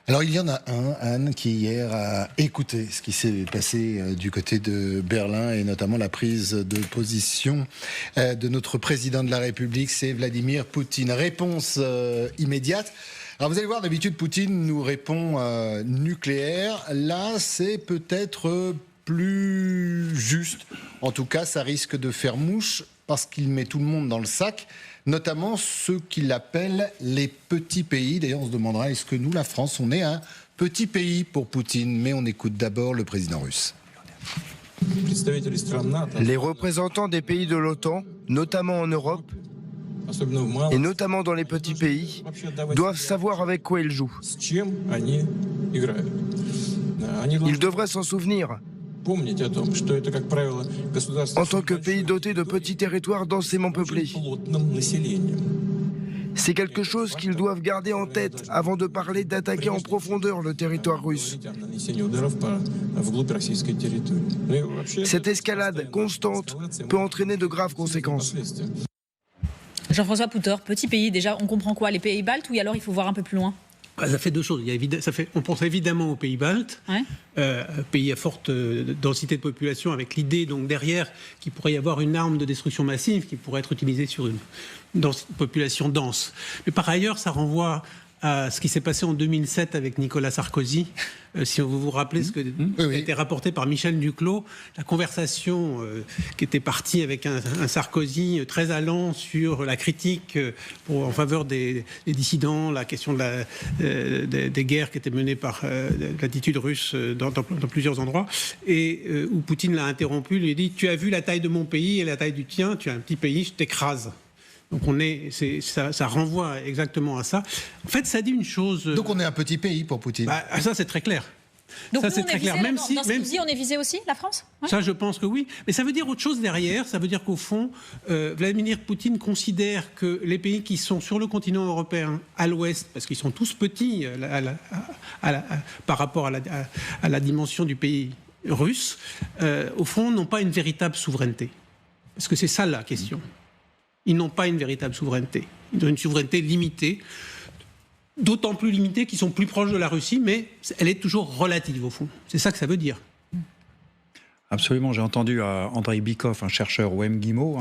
Alors il y en a un, Anne, qui hier a écouté ce qui s'est passé du côté de Berlin et notamment la prise de position de notre président de la République, c'est Vladimir Poutine. Réponse immédiate. Alors vous allez voir, d'habitude Poutine nous répond nucléaire. Là, c'est peut-être plus juste. En tout cas, ça risque de faire mouche parce qu'il met tout le monde dans le sac, notamment ceux qu'il appelle les petits pays. D'ailleurs, on se demandera, est-ce que nous, la France, on est un petit pays pour Poutine? Mais on écoute d'abord le président russe. Les représentants des pays de l'OTAN, notamment en Europe, et notamment dans les petits pays, doivent savoir avec quoi ils jouent. Ils devraient s'en souvenir. En tant que pays doté de petits territoires densément peuplés. C'est quelque chose qu'ils doivent garder en tête avant de parler d'attaquer en profondeur le territoire russe. Cette escalade constante peut entraîner de graves conséquences. Jean-François Poutor, petit pays, déjà, on comprend quoi? Les pays baltes, ou alors il faut voir un peu plus loin? Ça fait deux choses. On pense évidemment aux pays baltes, pays à forte densité de population, avec l'idée donc derrière qu'il pourrait y avoir une arme de destruction massive qui pourrait être utilisée sur une population dense. Mais par ailleurs, ça renvoie à ce qui s'est passé en 2007 avec Nicolas Sarkozy. Si vous vous rappelez ce qui a été rapporté par Michel Duclos, la conversation qui était partie avec un Sarkozy très allant sur la critique en faveur des dissidents, la question des guerres qui étaient menées par l'attitude russe dans plusieurs endroits, et où Poutine l'a interrompu, lui a dit « Tu as vu la taille de mon pays et la taille du tien, tu as un petit pays, je t'écrase ». Donc ça renvoie exactement à ça. En fait, ça dit une chose. Donc on est un petit pays pour Poutine. Ça c'est très clair. Donc ça nous, c'est très clair. Même si, on est visé aussi, la France? Ça, je pense que oui. Mais ça veut dire autre chose derrière. Ça veut dire qu'au fond, Vladimir Poutine considère que les pays qui sont sur le continent européen, à l'ouest, parce qu'ils sont tous petits par rapport à la dimension du pays russe, au fond, n'ont pas une véritable souveraineté. Parce que c'est ça la question. Ils n'ont pas une véritable souveraineté. Ils ont une souveraineté limitée, d'autant plus limitée qu'ils sont plus proches de la Russie, mais elle est toujours relative au fond. C'est ça que ça veut dire. Absolument, j'ai entendu Andrei Bykov, un chercheur au MGIMO,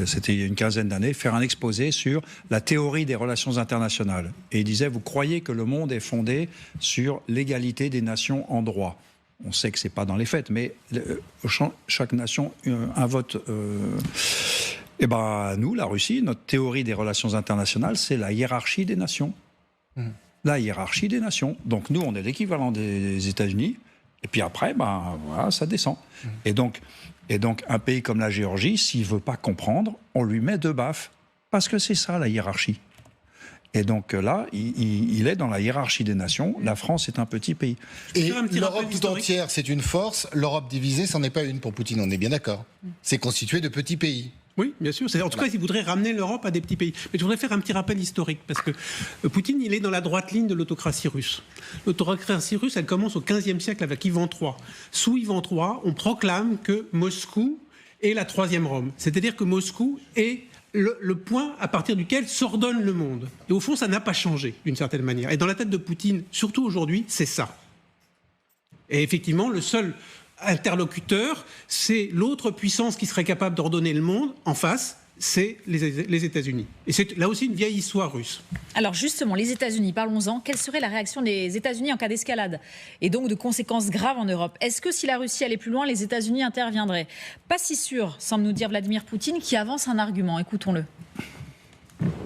c'était il y a une quinzaine d'années, faire un exposé sur la théorie des relations internationales. Et il disait, vous croyez que le monde est fondé sur l'égalité des nations en droit. On sait que ce n'est pas dans les faits, mais chaque nation un vote... Eh bien, nous, la Russie, notre théorie des relations internationales, c'est la hiérarchie des nations. La hiérarchie des nations. Donc, nous, on est l'équivalent des États-Unis. Et puis après, voilà, ça descend. Et donc, un pays comme la Géorgie, s'il ne veut pas comprendre, on lui met deux baffes. Parce que c'est ça, la hiérarchie. Et donc là, il est dans la hiérarchie des nations. La France est un petit pays. Et l'Europe tout entière, c'est une force. L'Europe divisée, c'en est pas une pour Poutine, on est bien d'accord. C'est constitué de petits pays. Oui, bien sûr. En tout cas, il voudrait ramener l'Europe à des petits pays. Mais je voudrais faire un petit rappel historique, parce que Poutine, il est dans la droite ligne de l'autocratie russe. L'autocratie russe, elle commence au XVe siècle avec Ivan III. Sous Ivan III, on proclame que Moscou est la troisième Rome. C'est-à-dire que Moscou est le point à partir duquel s'ordonne le monde. Et au fond, ça n'a pas changé, d'une certaine manière. Et dans la tête de Poutine, surtout aujourd'hui, c'est ça. Et effectivement, le seul interlocuteur, c'est l'autre puissance qui serait capable d'ordonner le monde en face, c'est les États-Unis. Et c'est là aussi une vieille histoire russe. Alors justement, les États-Unis, parlons-en. Quelle serait la réaction des États-Unis en cas d'escalade et donc de conséquences graves en Europe? Est-ce que si la Russie allait plus loin, les États-Unis interviendraient? Pas si sûr, semble nous dire Vladimir Poutine, qui avance un argument. Écoutons-le.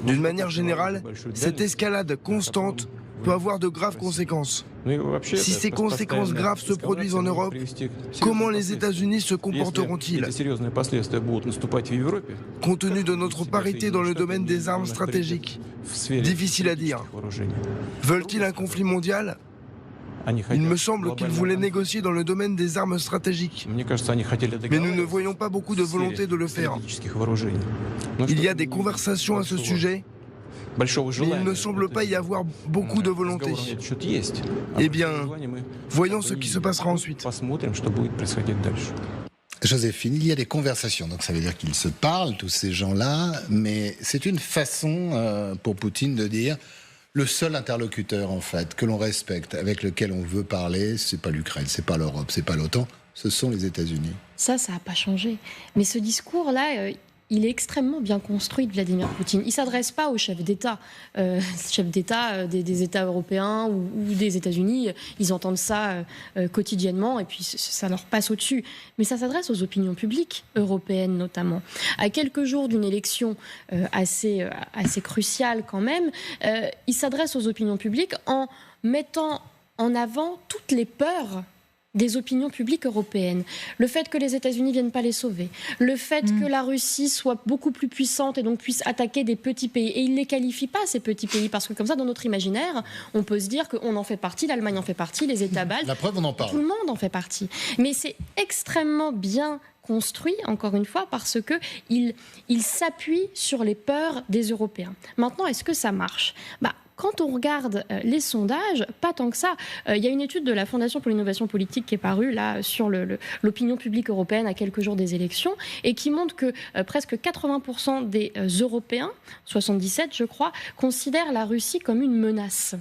D'une manière générale, cette escalade constante peut avoir de graves conséquences. Si ces conséquences graves se produisent en Europe, comment les États-Unis se comporteront-ils? Compte tenu de notre parité dans le domaine des armes stratégiques, difficile à dire. Veulent-ils un conflit mondial? Il me semble qu'ils voulaient négocier dans le domaine des armes stratégiques. Mais nous ne voyons pas beaucoup de volonté de le faire. Il y a des conversations à ce sujet, mais il ne semble pas y avoir beaucoup de volonté. Eh bien, voyons ce qui se passera ensuite. Joséphine, il y a des conversations, donc ça veut dire qu'ils se parlent, tous ces gens-là, mais c'est une façon pour Poutine de dire le seul interlocuteur, en fait, que l'on respecte, avec lequel on veut parler, c'est pas l'Ukraine, c'est pas l'Europe, c'est pas l'OTAN, ce sont les États-Unis. Ça n'a pas changé. Mais ce discours-là, il est extrêmement bien construit de Vladimir Poutine. Il ne s'adresse pas aux chefs d'État. Chefs d'État des États européens ou des États-Unis, ils entendent ça quotidiennement et puis ça leur passe au-dessus. Mais ça s'adresse aux opinions publiques européennes notamment. À quelques jours d'une élection assez cruciale quand même, il s'adresse aux opinions publiques en mettant en avant toutes les peurs des opinions publiques européennes. Le fait que les États-Unis ne viennent pas les sauver. Le fait que la Russie soit beaucoup plus puissante et donc puisse attaquer des petits pays. Et il ne les qualifie pas, ces petits pays, parce que comme ça, dans notre imaginaire, on peut se dire qu'on en fait partie, l'Allemagne en fait partie, les États baltes. La preuve, on en parle. Tout le monde en fait partie. Mais c'est extrêmement bien construit, encore une fois, parce qu'il s'appuie sur les peurs des Européens. Maintenant, est-ce que ça marche ? Quand on regarde les sondages, pas tant que ça. Il y a une étude de la Fondation pour l'innovation politique qui est parue là sur l'opinion publique européenne à quelques jours des élections et qui montre que presque 80% des Européens, 77 je crois, considèrent la Russie comme une menace.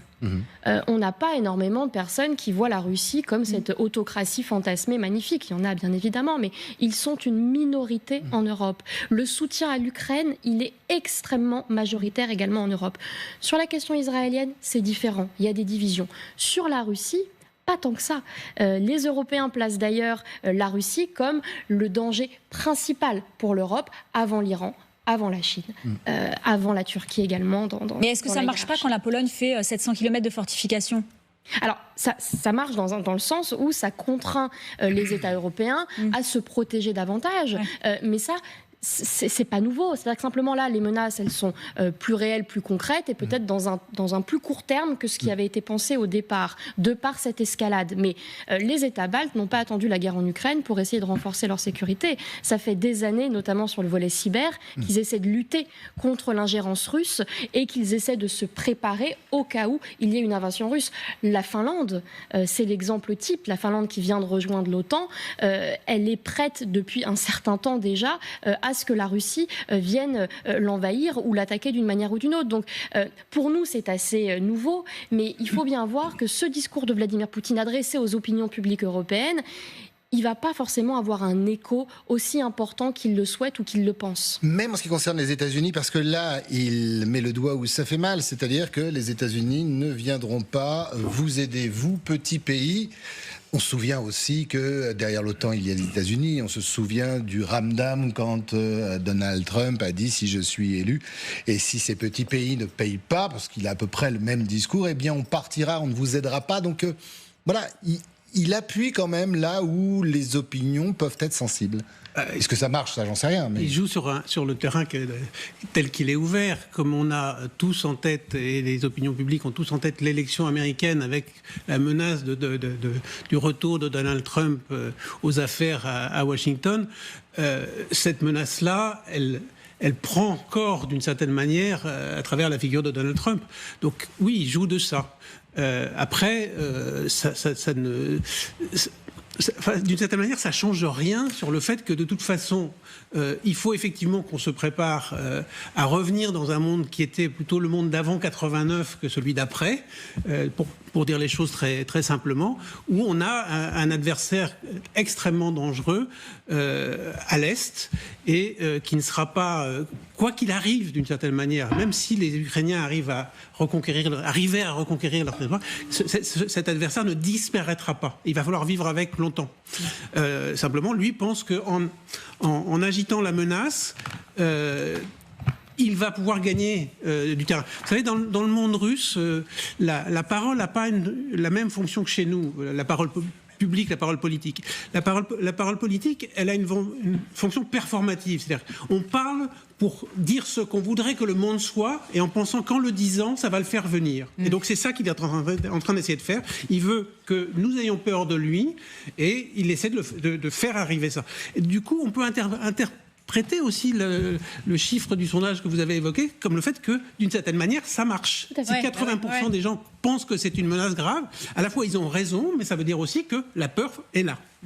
On n'a pas énormément de personnes qui voient la Russie comme cette autocratie fantasmée magnifique. Il y en a bien évidemment, mais ils sont une minorité en Europe. Le soutien à l'Ukraine, il est extrêmement majoritaire également en Europe. Sur la question israélienne, c'est différent. Il y a des divisions. Sur la Russie, pas tant que ça. Les Européens placent d'ailleurs la Russie comme le danger principal pour l'Europe avant l'Iran, avant la Chine, avant la Turquie également. Mais est-ce que ça ne marche pas quand la Pologne fait 700 km de fortifications ? Alors, ça marche dans le sens où ça contraint les États européens à se protéger davantage. Mais ça, c'est pas nouveau. C'est-à-dire que simplement là, les menaces, elles sont plus réelles, plus concrètes et peut-être dans un plus court terme que ce qui avait été pensé au départ, de par cette escalade. Mais les États baltes n'ont pas attendu la guerre en Ukraine pour essayer de renforcer leur sécurité. Ça fait des années, notamment sur le volet cyber, qu'ils essaient de lutter contre l'ingérence russe et qu'ils essaient de se préparer au cas où il y ait une invasion russe. La Finlande, c'est l'exemple type. La Finlande qui vient de rejoindre l'OTAN, elle est prête depuis un certain temps déjà à ce que la Russie vienne l'envahir ou l'attaquer d'une manière ou d'une autre. Donc, pour nous, c'est assez nouveau, mais il faut bien voir que ce discours de Vladimir Poutine adressé aux opinions publiques européennes, il ne va pas forcément avoir un écho aussi important qu'il le souhaite ou qu'il le pense. Même en ce qui concerne les États-Unis, parce que là, il met le doigt où ça fait mal, c'est-à-dire que les États-Unis ne viendront pas vous aider, vous, petits pays. On se souvient aussi que derrière l'OTAN, il y a les États-Unis. On se souvient du ramdam quand Donald Trump a dit « si je suis élu ». Et si ces petits pays ne payent pas, parce qu'il a à peu près le même discours, eh bien on partira, on ne vous aidera pas. Donc voilà, il appuie quand même là où les opinions peuvent être sensibles. Est-ce que ça marche? Ça, j'en sais rien. Mais... Il joue sur le terrain tel qu'il est ouvert. Comme on a tous en tête, et les opinions publiques ont tous en tête l'élection américaine avec la menace du retour de Donald Trump aux affaires à Washington, cette menace-là, elle prend corps d'une certaine manière à travers la figure de Donald Trump. Donc oui, il joue de ça. Après, d'une certaine manière, ça ne change rien sur le fait que de toute façon, il faut effectivement qu'on se prépare à revenir dans un monde qui était plutôt le monde d'avant 89 que celui d'après, pour dire les choses très, très simplement, où on a un adversaire extrêmement dangereux à l'Est et qui ne sera pas, quoi qu'il arrive d'une certaine manière, même si les Ukrainiens arrivaient à reconquérir leur territoire, cet adversaire ne disparaîtra pas. Il va falloir vivre avec longtemps. Simplement, lui pense qu'en agitant la menace, il va pouvoir gagner du terrain. Vous savez, dans le monde russe, la parole n'a pas la même fonction que chez nous, la parole publique, la parole politique. La parole politique, elle a une fonction performative. C'est-à-dire qu'on parle pour dire ce qu'on voudrait que le monde soit, et en pensant qu'en le disant, ça va le faire venir. Et donc c'est ça qu'il est en train d'essayer de faire. Il veut que nous ayons peur de lui, et il essaie de faire arriver ça. Et du coup, on peut interpréter aussi le chiffre du sondage que vous avez évoqué comme le fait que, d'une certaine manière, ça marche. Si 80% des gens pensent que c'est une menace grave, à la fois ils ont raison, mais ça veut dire aussi que la peur est là.